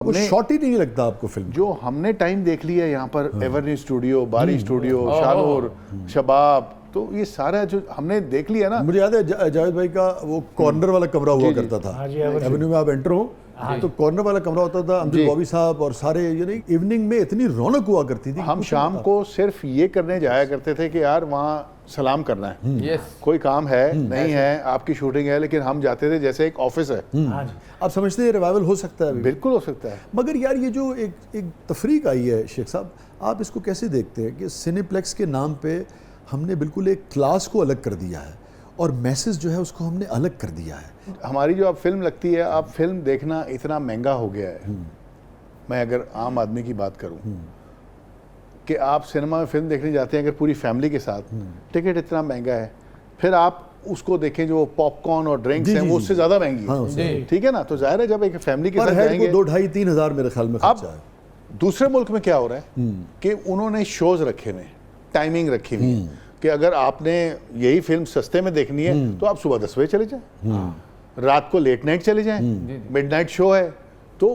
वो शॉर्ट ही नहीं लगता आपको फिल्म? जो हमने टाइम देख लिया यहाँ पर एवरनी स्टूडियो, बारी स्टूडियो, शाहनूर, शबाब, तो ये सारा जो हमने देख लिया ना। मुझे याद है जावेद भाई का वो कॉर्नर वाला कमरा हुआ करता था एवेन्यू में, आप एंटर हो तो कॉर्नर वाला कमरा होता था, अमजद बॉबी साहब और सारे, यानी इवनिंग में इतनी रौनक हुआ करती थी। हम शाम को सिर्फ ये करने जाया करते थे कि यार वहाँ सलाम करना है, कोई काम है नहीं है, आपकी शूटिंग है, लेकिन हम जाते थे जैसे एक ऑफिस है। आप समझते हैं रिवाइवल हो सकता है? बिल्कुल हो सकता है। मगर यार ये जो एक तफरीक आई है शेख साहब, आप इसको कैसे देखते हैं कि सिनेप्लेक्स के नाम पे हमने बिल्कुल एक क्लास को अलग कर दिया है और मैसेज जो है उसको हमने अलग कर दिया है? हमारी जो अब फिल्म लगती है, अब फिल्म देखना इतना महंगा हो गया है। मैं अगर आम आदमी की बात करूं कि आप सिनेमा में फिल्म देखने जाते हैं अगर पूरी फैमिली के साथ, टिकट इतना महंगा है, फिर आप उसको देखें जो पॉपकॉर्न और ड्रिंक्स हैं वो उससे ज़्यादा महंगी है। ठीक है ना, तो जाहिर है जब एक फैमिली के साथ जाएंगे 2-2.5-3 हज़ार मेरे ख्याल में खर्चा है। दूसरे मुल्क में क्या हो रहा है कि उन्होंने शोज रखे हुए, टाइमिंग रखी हुई है कि अगर आपने यही फिल्म सस्ते में देखनी है तो आप सुबह 10 बजे चले जाएं, रात को लेट नाइट चले जाएं, मिडनाइट शो है तो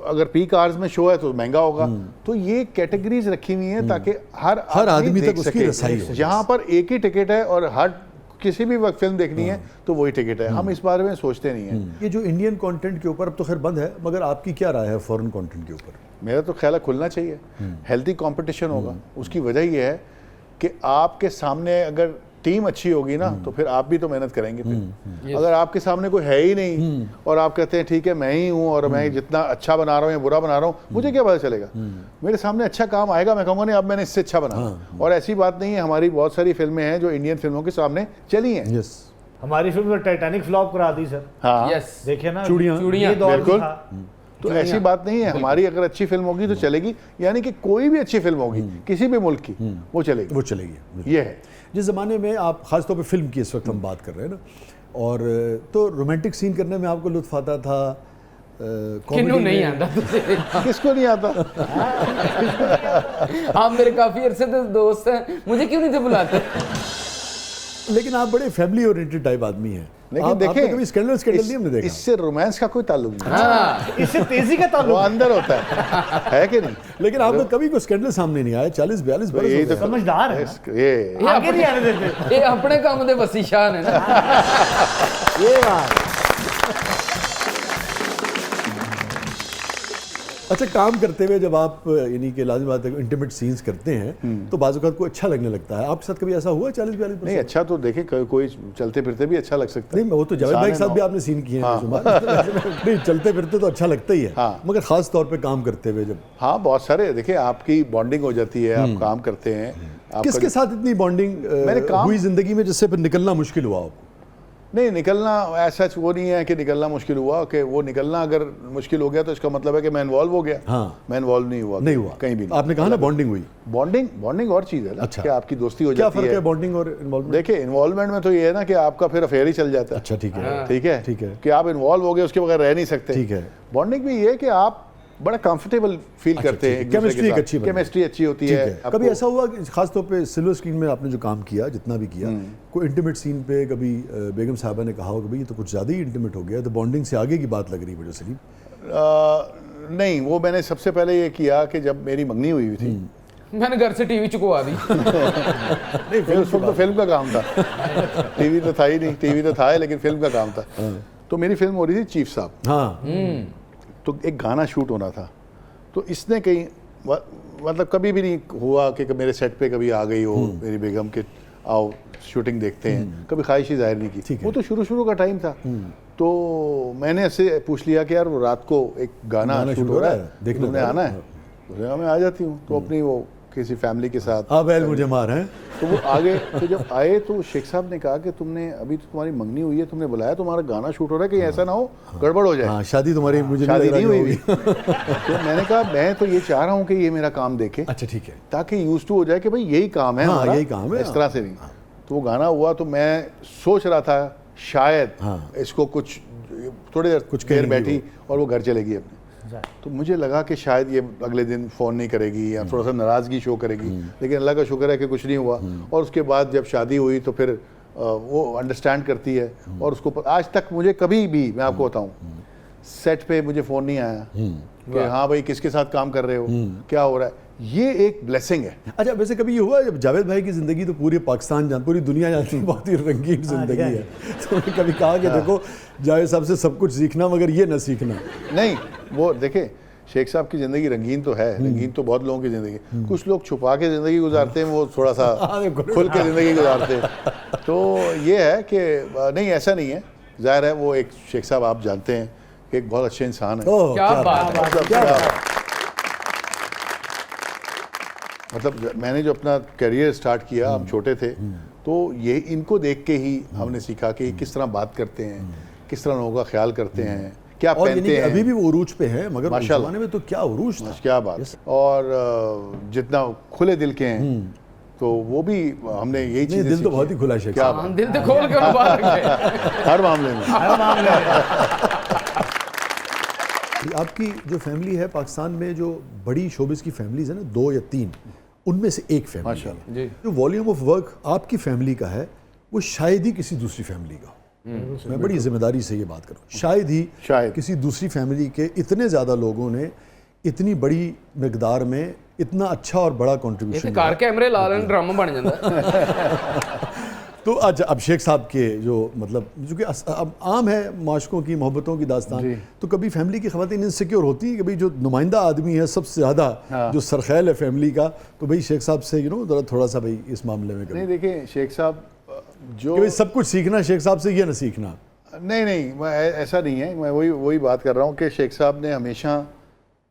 अगर पीक आवर्स में शो है तो महंगा होगा। तो ये कैटेगरीज रखी हुई हैं ताकि हर आदमी तक उसकी रसाई हो। जहाँ पर एक ही टिकट है और हर किसी भी वक्त फिल्म देखनी है तो वही टिकट है, हम इस बारे में सोचते नहीं हैं। ये जो इंडियन कंटेंट के ऊपर अब तो खैर बंद है, मगर आपकी क्या राय है फॉरेन कंटेंट के ऊपर? मेरा तो ख्याल है खुलना चाहिए, हेल्थी कंपटीशन होगा। उसकी वजह यह है कि आपके सामने अगर टीम अच्छी होगी ना तो फिर आप भी तो मेहनत करेंगे फिर। अगर आपके सामने कोई है ही नहीं और आप कहते हैं ठीक है मैं ही हूँ और मैं जितना अच्छा बना रहा हूँ या बुरा बना रहा हूँ, मुझे क्या पता चलेगा? मेरे सामने अच्छा काम आएगा, मैं कहूँगा नहीं अब मैंने इससे अच्छा बना। और ऐसी बात नहीं है, हमारी बहुत सारी फिल्में हैं जो इंडियन फिल्मों के सामने चली हैं। हमारी फिल्म तो टाइटैनिक फ्लॉप करा दी सर। हाँ देखिए ना, चूड़ियाँ बिल्कुल। तो ऐसी बात नहीं है, हमारी अगर अच्छी फिल्म होगी तो चलेगी, यानी कि कोई भी अच्छी फिल्म होगी किसी भी मुल्क की वो चलेगी। ये है जिस ज़माने में आप ख़ास तौर पे फिल्म की इस वक्त हम बात कर रहे हैं ना, और तो रोमांटिक सीन करने में आपको लुत्फ आता था? किन्नू नहीं आता? किसको नहीं आता? आप मेरे काफी अरसे से दोस्त हैं, मुझे क्यों नहीं थे बुलाते? लेकिन आप बड़े फैमिली ओरिएंटेड टाइप आदमी हैं। लेकिन देखें कभी स्कैंडल नहीं हमने देखा। इससे रोमांस का कोई ताल्लुक नहीं। हाँ, इससे तेजी का ताल्लुक वो अंदर होता है कि नहीं? लेकिन आपको कभी कोई स्कैंडल सामने नहीं आया? 40-42 बरस यही हो तो गए। समझदार है, ये आगे नहीं आने देते। ये अपने काम दे वसी शान है ना। ये बात। अच्छा, काम करते हुए जब आप यानी कि लाजिम बात है इंटीमेट सीन्स करते हैं तो बाज़ औक़ात को अच्छा लगने लगता है। आपके साथ कभी ऐसा हुआ 40-42? नहीं, अच्छा तो देखें कोई चलते फिरते भी अच्छा लग सकता है। नहीं, वो तो जावेद भाई के साथ भी आपने सीन किए हैं। नहीं, चलते फिरते तो अच्छा लगता ही है, मगर ख़ास तौर पे काम करते हुए जब, हाँ बहुत सारे देखिए आपकी बॉन्डिंग हो जाती है, आप काम करते हैं। किसके साथ इतनी बॉन्डिंग हुई ज़िंदगी में जिससे फिर निकलना मुश्किल हुआ आपको? नहीं, निकलना ऐसा वो नहीं है कि निकलना मुश्किल हुआ, कि वो निकलना अगर मुश्किल हो गया तो इसका मतलब है कि मैं इन्वॉल्व हो गया। हाँ, मैं इन्वॉल्व नहीं हुआ कहीं भी। आपने कहा ना बॉन्डिंग हुई। बॉन्डिंग और चीज़ है ना। अच्छा, कि आपकी दोस्ती हो क्या जाती है। फ़र्क है बॉन्डिंग और इन्वॉल्वमेंट? देखिए इन्वॉल्वमेंट में तो ये है ना कि आपका फिर अफेयर ही चल जाता है। अच्छा, ठीक है, ठीक है कि आप इन्वॉल्व हो गए उसके बगैर रह नहीं सकते। ठीक है। बॉन्डिंग भी ये है कि आप बड़ा कंफर्टेबल फील करते हैं, केमिस्ट्री अच्छी होती है। कभी ऐसा हुआ कि खास तौर पे सिल्वर स्क्रीन में आपने जो काम किया, जितना भी किया, कोई इंटीमेट सीन पे कभी बेगम साहबा ने कहा हो कि भाई ये तो कुछ ज़्यादा ही इंटीमेट हो गया, तो बॉन्डिंग से आगे की बात लग रही मुझे सलीम? नहीं, वो मैंने सबसे पहले ये किया कि जब मेरी मंगनी हुई थी, मैंने घर से टीवी चुकवा दी। नहीं, उस वक्त तो फिल्म का काम था। टीवी तो था ही नहीं, टीवी तो था लेकिन फिल्म का काम था। तो मेरी फिल्म हो रही थी चीफ साहब। हाँ, तो एक गाना शूट होना था, तो इसने कहीं मतलब कभी भी नहीं हुआ कि मेरे सेट पे कभी आ गई हो मेरी बेगम के आओ शूटिंग देखते हैं, कभी ख्वाहिश ही जाहिर नहीं की। वो तो शुरू का टाइम था। तो मैंने ऐसे पूछ लिया कि यार वो रात को एक गाना शूट हो रहा है, देखने आना है? तो मैं आ जाती हूँ। तो अपनी वो किसी फैमिली के साथ मुझे मार है। तो वो आगे तो जब आए तो शेख साहब ने कहा कि तुमने अभी तो तुम्हारी मंगनी हुई है, तुमने बुलाया, तुम्हारा गाना शूट हो रहा है, कहीं ऐसा ना हो गड़बड़ हो जाए। शादी तुम्हारी मुझे शादी नहीं हुई। तो मैंने कहा मैं तो ये चाह रहा हूँ कि ये मेरा काम देखे। अच्छा, ठीक है, ताकि यूज टू हो जाए कि भाई यही काम है हमारा, यही काम है, इस तरह से नहीं। तो वो गाना हुआ तो मैं सोच रहा था शायद इसको कुछ थोड़ी देर बैठी और वो घर चलेगी अपने। तो मुझे लगा कि शायद ये अगले दिन फ़ोन नहीं करेगी या थोड़ा सा नाराज़गी शो करेगी, लेकिन अल्लाह का शुक्र है कि कुछ नहीं हुआ। और उसके बाद जब शादी हुई तो फिर वो अंडरस्टैंड करती है। और उसको आज तक मुझे कभी भी, मैं आपको बताऊं, सेट पे मुझे फ़ोन नहीं आया कि हाँ भाई किसके साथ काम कर रहे हो, क्या हो रहा है, ये एक ब्लेसिंग है। अच्छा, वैसे कभी ये हुआ जब जावेद भाई की ज़िंदगी तो पूरे पाकिस्तान पूरी दुनिया जानती है, बहुत ही रंगीन ज़िंदगी है, तो उन्होंने कभी कहा कि देखो जावेद साहब से सब कुछ सीखना मगर ये ना सीखना? नहीं, वो देखे शेख साहब की ज़िंदगी रंगीन तो है, रंगीन तो बहुत लोगों की ज़िंदगी, कुछ लोग छुपा के ज़िंदगी गुजारते हैं, वो थोड़ा सा खुल के ज़िंदगी गुजारते हैं। तो ये है कि नहीं, ऐसा नहीं है, ज़ाहिर है वो एक शेख साहब आप जानते हैं कि एक बहुत अच्छे इंसान है। क्या बात है। मतलब मैंने जो अपना करियर स्टार्ट किया, हम छोटे थे, तो ये इनको देख के ही हमने सीखा कि किस तरह बात करते हैं, किस तरह लोगों का ख्याल करते हैं, क्या और पहनते हैं। अभी भी वो उरूज पे है, मगर उस माशाल्लाह। ज़माने में तो क्या उरूज था। क्या बात। और जितना खुले दिल के हैं, तो वो भी हमने यही चीज़ें दिल तो सीखी बहुत ही हैं। खुला है शेख क्या साहब। बात। दिल तो खोल के मुबारक है। हर मामले में। आपकी जो फैमिली है पाकिस्तान में, जो बड़ी शोबिस की फैमिलीज है ना, 2 या 3, उनमें से एक फैमिली माशाल्लाह। जी। जो वॉल्यूम ऑफ वर्क आपकी फैमिली का है, वो शायद ही किसी दूसरी फैमिली का हो। मैं बड़ी जिम्मेदारी से ये बात कर रहा हूँ, शायद किसी दूसरी फैमिली के इतने ज़्यादा लोगों ने इतनी बड़ी मिकदार में इतना अच्छा और बड़ा कंट्रीब्यूशन। कार कैमरे ला लेने ड्रामा बन जाता। तो अच्छा, अब शेख साहब के जो मतलब जो कि अब आम है माशकों की मोहब्बतों की दास्तान, तो कभी फैमिली की ख़वातीन इनसिक्योर होती हैं कि भाई जो नुमाइंदा आदमी है सबसे ज़्यादा जो सरखैल है फैमिली का, तो भाई शेख साहब से थोड़ा सा भाई इस मामले में नहीं, देखिए शेख साहब जो कि भाई सब कुछ सीखना, शेख साहब से ये ना सीखना। नहीं, मैं ऐसा नहीं है, मैं वही बात कर रहा हूँ कि शेख साहब ने हमेशा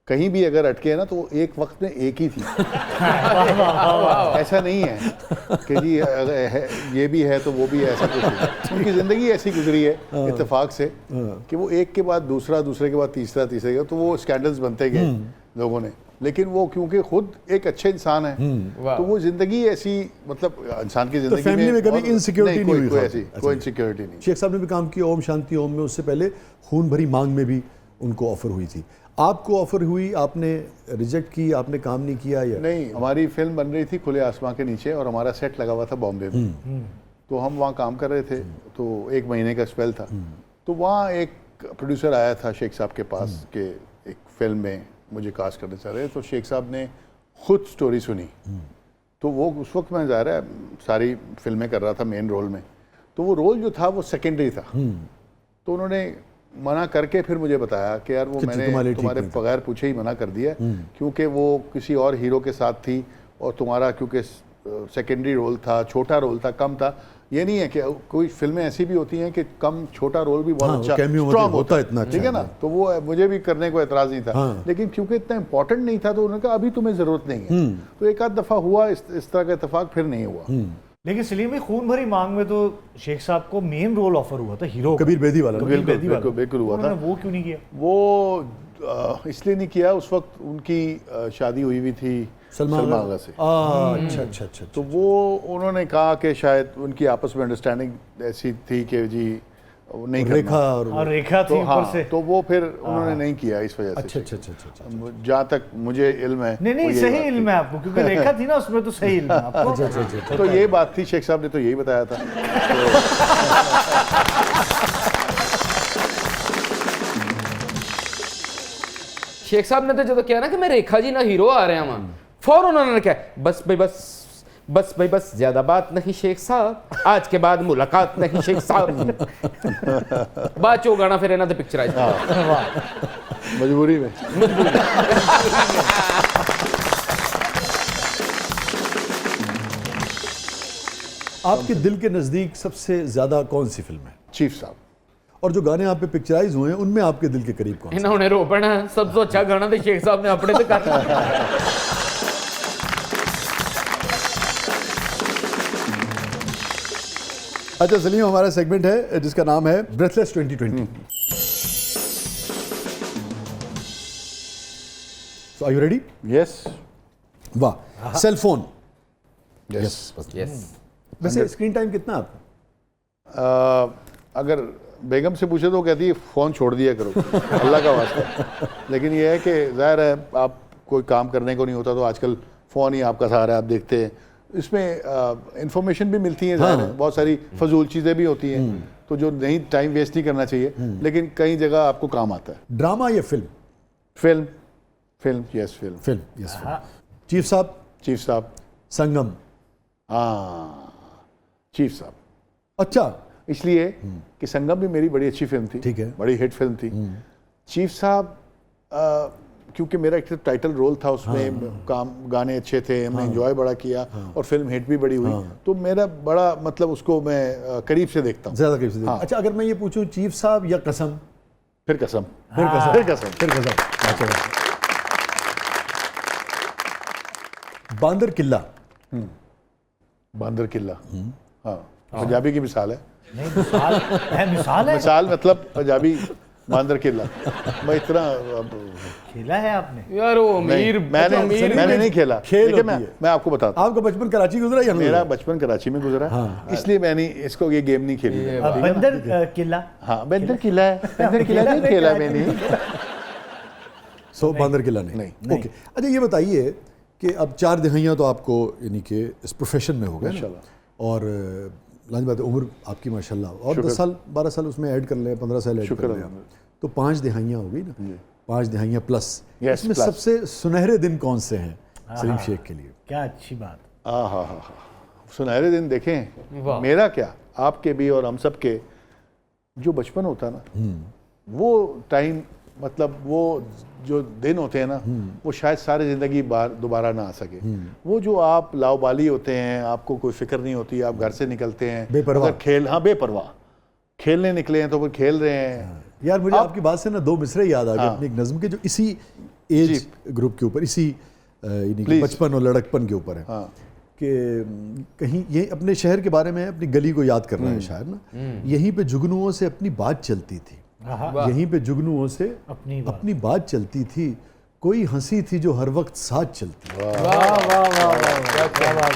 कहीं भी अगर अटके ना तो एक वक्त में एक ही थी। ऐसा नहीं है कि जी ये भी है तो वो भी है, ऐसा कुछ नहीं। उनकी ज़िंदगी ऐसी गुजरी है इत्तेफाक से कि वो एक के बाद दूसरा, दूसरे के बाद तीसरा, तीसरे के, तो वो स्कैंडल्स बनते गए लोगों ने, लेकिन वो क्योंकि खुद एक अच्छे इंसान है, तो वो ज़िंदगी ऐसी, मतलब इंसान की ज़िंदगी फैमिली में कभी इनसिक्योरिटी नहीं हुई? कोई ऐसी कोई इनसिक्योरिटी नहीं। शेख साहब ने भी काम किया ओम शांति ओम में, उससे पहले खून भरी मांग में भी उनको ऑफर हुई थी। आपको ऑफर हुई, आपने रिजेक्ट की, आपने काम नहीं किया? या नहीं, हमारी फिल्म बन रही थी खुले आसमां के नीचे और हमारा सेट लगा हुआ था बॉम्बे में, तो हम वहाँ काम कर रहे थे, तो 1 महीने का स्पेल था, तो वहाँ एक प्रोड्यूसर आया था शेख साहब के पास कि एक फिल्म में मुझे कास्ट करना चाह रहे, तो शेख साहब ने खुद स्टोरी सुनी, तो वो उस वक्त मैं जा रहा है सारी फिल्में कर रहा था मेन रोल में, तो वो रोल जो था वो सेकेंडरी था, तो उन्होंने मना करके फिर मुझे बताया कि यार वो मैंने तुम्हारे बगैर पूछे ही मना कर दिया, क्योंकि वो किसी और हीरो के साथ थी और तुम्हारा क्योंकि सेकेंडरी रोल था, छोटा रोल था, कम था। ये नहीं है कि कोई फिल्में ऐसी भी होती हैं कि कम छोटा रोल भी बहुत अच्छा स्ट्रॉन्ग होता है, इतना ठीक है ना, तो वो मुझे भी करने को एतराज़ नहीं था, लेकिन क्योंकि इतना इंपॉर्टेंट नहीं था तो उन्होंने कहा अभी तुम्हें ज़रूरत नहीं है, तो एक आध दफ़ा हुआ इस तरह का इत्तेफाक, फिर नहीं हुआ। लेकिन सलीम भाई, खून भरी मांग में तो शेख साहब को मेन रोल ऑफर हुआ था, हीरो कबीर बेदी वाला। बिल्कुल हुआ था। वो क्यों नहीं किया? वो इसलिए नहीं किया, उस वक्त उनकी शादी हुई हुई थी सलमान आगा से। अच्छा। तो वो उन्होंने कहा कि शायद उनकी आपस में अंडरस्टैंडिंग ऐसी थी कि जी नहीं रेखा करना, और रेखा थी ऊपर से, तो वो फिर उन्होंने नहीं किया इस वजह से। अच्छा। जहाँ तक मुझे इल्म है, नहीं सही इल्म है आपको, क्योंकि रेखा थी ना उसमें, तो सही इल्म है आपको। अच्छा। तो ये बात थी, शेख साहब ने तो यही बताया था। शेख साहब ने तो जो किया ना कि मैं रेखा जी ना हीरो आ रहे हैं वहां, फौरन उन्होंने कहा बस भाई बस ज्यादा बात नहीं शेख साहब, आज के बाद मुलाकात नहीं शेख साहब। बाद चो गाना फिर इन्होंने पिक्चराइज मजबूरी में। आपके दिल के नज़दीक सबसे ज़्यादा कौन सी फिल्म है? चीफ साहब। और जो गाने आप पे पिक्चराइज हुए हैं उनमें आपके दिल के करीब कौन? इन्होंने रोपना सबसे अच्छा गाना तो शेख साहब ने अपने से कर। अच्छा सलीम, हमारा सेगमेंट है जिसका नाम है breathless 2020। So are you ready? Yes. वाह, सेल फोन। यस। वैसे स्क्रीन टाइम कितना है आपका? अगर बेगम से पूछे तो कहती है फ़ोन छोड़ दिया करो, अल्लाह का वास्ता। लेकिन ये है कि ज़ाहिर है आप कोई काम करने को नहीं होता तो आजकल फ़ोन ही आपका सहारा है, आप देखते हैं, इसमें इंफॉर्मेशन भी मिलती है, ज़ाहिर है बहुत सारी फजूल चीज़ें भी होती हैं, तो जो नहीं टाइम वेस्ट नहीं करना चाहिए, लेकिन कई जगह आपको काम आता है। ड्रामा या film? Film, film, yes film. Film, yes film. Chief साहब? चीफ साहब, संगम? हाँ चीफ साहब, अच्छा, इसलिए कि संगम भी मेरी बड़ी अच्छी फिल्म थी, ठीक है। बड़ी हिट फिल्म थी। चीफ साहब क्योंकि मेरा एक टाइटल रोल था उसमें, काम गाने अच्छे थे, हमने एंजॉय बड़ा किया और फिल्म हिट भी बड़ी हुई, तो मेरा बड़ा मतलब उसको मैं करीब से देखता हूँ, ज्यादा करीब से देखा। अच्छा, अगर मैं ये पूछूं चीफ साहब या कसम? फिर कसम, फिर कसम, फिर कसम, फिर कसम। अच्छा, बांदर किला? बांदर किला, हाँ पंजाबी की मिसाल है। नहीं, मिसाल है। मिसाल मतलब पंजाबी बांदर किला। मैं इतना खेला है आपने? यार वो अमीर, मैंने नहीं खेला, खेल लेकिन होती है। मैं आपको बताता हूँ, आपका बचपन कराची गुजरा या मेरा बचपन कराची में गुजरा, इसलिए मैंने इसको ये गेम नहीं खेली। बंदर किला? हाँ बंदर किला है, बंदर किला नहीं खेला मैंने। सो बांदर किला नहीं। ओके, अच्छा ये बताइए कि अब 4 दिहाइयाँ तो आपको यानी कि इस प्रोफेशन में हो गए ना, और लाज बात है उम्र आपकी माशाल्लाह, और 10 साल 12 साल उसमें ऐड कर लें, 15 साल ऐड कर लें, तो 5 दिहाइयाँ हो गई ना, 5 दिहाइयाँ प्लस। इसमें सबसे सुनहरे दिन कौन से हैं सलीम शेख के लिए? क्या अच्छी बात। हाँ, सुनहरे दिन देखें, मेरा क्या, आपके भी और हम सब के, जो बचपन होता ना, वो टाइम, मतलब वो जो दिन होते हैं ना, वो शायद सारी ज़िंदगी दोबारा ना आ सके। वो जो आप लाउबाली होते हैं, आपको कोई फिक्र नहीं होती, आप घर से निकलते हैं बेपरवाह, बेपरवाह खेलने निकले हैं तो फिर खेल रहे हैं। यार मुझे आपकी बात से ना 2 मिसरे याद आ गए अपनी एक नज़्म के, जो इसी एज ग्रुप के ऊपर, इसी बचपन और लड़कपन के ऊपर है, कि कहीं ये अपने शहर के बारे में, अपनी गली को याद कर रहा है शायर ना, यहीं पे जुगनुओं से अपनी बात चलती थी, यहीं पे जुगनुओं से अपनी बात चलती थी, कोई हंसी थी जो हर वक्त साथ चलती। वाह वाह वाह वाह,